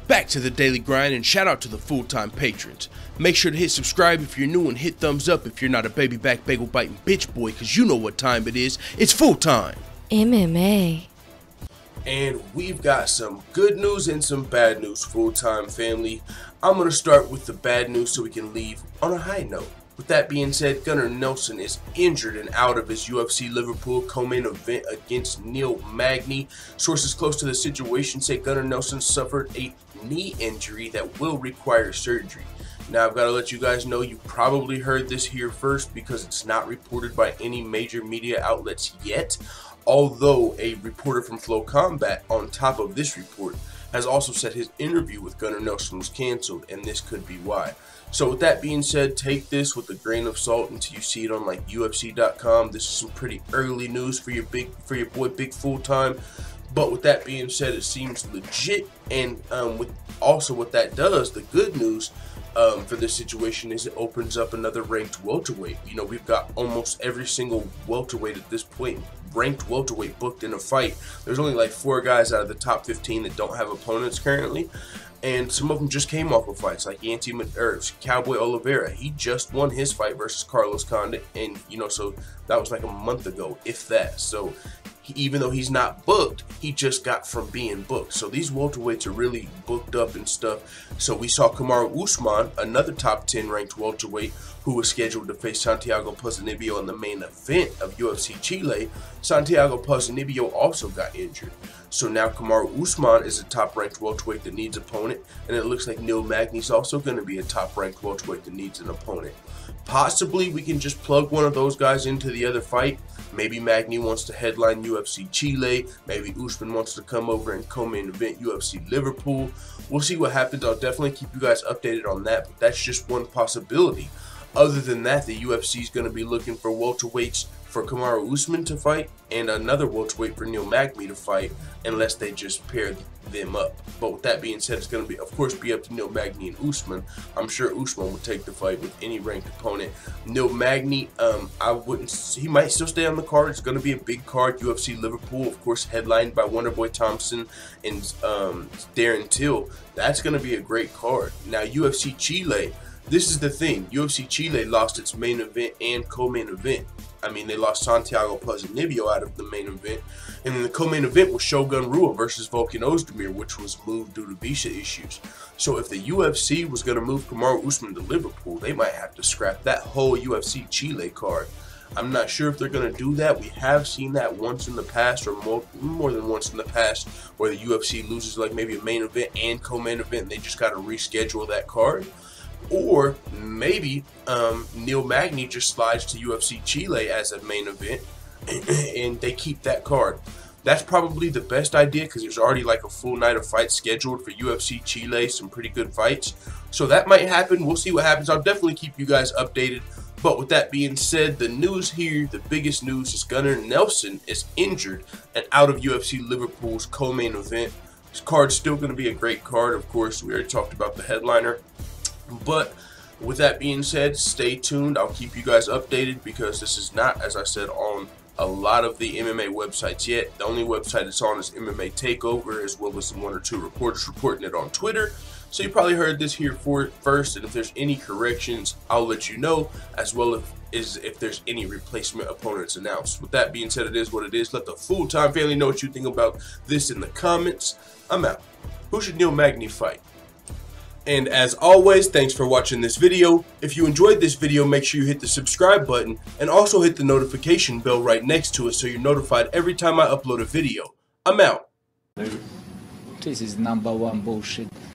Back to the daily grind, and shout out to the full-time patrons. Make sure to hit subscribe if you're new and hit thumbs up if you're not a baby back bagel biting bitch boy, cause you know what time it is. It's full time. MMA. And we've got some good news and some bad news, full-time family. I'm going to start with the bad news so we can leave on a high note. With that being said, Gunnar Nelson is injured and out of his Ufc Liverpool co-main event against Magny. Sources close to the situation say Gunnar Nelson suffered a knee injury that will require surgery. Now, I've got to let you guys know, you probably heard this here first because it's not reported by any major media outlets yet. Although a reporter from Flow Combat, on top of this report, has also said his interview with Gunnar Nelson was canceled, and this could be why. So with that being said, take this with a grain of salt until you see it on like UFC.com. This is some pretty early news for your boy Big Full Time. But with that being said, it seems legit, and with also what that does, the good news for this situation is it opens up another ranked welterweight. You know, we've got almost every single welterweight at this point, ranked welterweight, booked in a fight. There's only like 4 guys out of the top 15 that don't have opponents currently, and some of them just came off of fights, like Cowboy Oliveira. He just won his fight versus Carlos Condit, and you know, so that was like a month ago, if that. So even though he's not booked, he just got from being booked. So these welterweights are really booked up and stuff. So we saw Kamaru Usman, another top 10 ranked welterweight, who was scheduled to face Santiago Ponzinibbio in the main event of UFC Chile. Santiago Ponzinibbio also got injured. So now Kamaru Usman is a top-ranked welterweight that needs an opponent, and it looks like Magny is also going to be a top-ranked welterweight that needs an opponent. Possibly we can just plug one of those guys into the other fight. Maybe Magny wants to headline UFC Chile. Maybe Usman wants to come over and co-main event UFC Liverpool. We'll see what happens. I'll definitely keep you guys updated on that, but that's just one possibility. Other than that, the UFC is going to be looking for welterweights for Kamaru Usman to fight and another welterweight for Magny to fight, unless they just pair them up. But with that being said, it's going to be, of course, be up to Magny and Usman. I'm sure Usman would take the fight with any ranked opponent. Magny, he might still stay on the card. It's going to be a big card. UFC Liverpool, of course, headlined by Wonderboy Thompson and Darren Till. That's going to be a great card. Now, UFC Chile, this is the thing. UFC Chile lost its main event and co-main event. I mean, they lost Santiago Ponzinibbio out of the main event. And then the co-main event was Shogun Rua versus Volkan Ozdemir, which was moved due to visa issues. So if the UFC was going to move Kamaru Usman to Liverpool, they might have to scrap that whole UFC Chile card. I'm not sure if they're going to do that. We have seen that once in the past, or more than once in the past, where the UFC loses like maybe a main event and co-main event, and they just got to reschedule that card. Or maybe Magny just slides to UFC Chile as a main event and they keep that card. That's probably the best idea because there's already like a full night of fights scheduled for UFC Chile, some pretty good fights. So that might happen. We'll see what happens. I'll definitely keep you guys updated. But with that being said, the news here, the biggest news is Gunnar Nelson is injured and out of UFC Liverpool's co-main event. This card's still going to be a great card. Of course, we already talked about the headliner. But with that being said, stay tuned. I'll keep you guys updated because this is not, as I said, on a lot of the MMA websites yet. The only website it's on is MMA Takeover, as well as 1 or 2 reporters reporting it on Twitter. So you probably heard this here first, and if there's any corrections, I'll let you know, as well as if there's any replacement opponents announced. With that being said, it is what it is. Let the full-time family know what you think about this in the comments. I'm out. Who should Magny fight? And as always, thanks for watching this video. If you enjoyed this video, make sure you hit the subscribe button and also hit the notification bell right next to it so you're notified every time I upload a video. I'm out. This is #1 bullshit.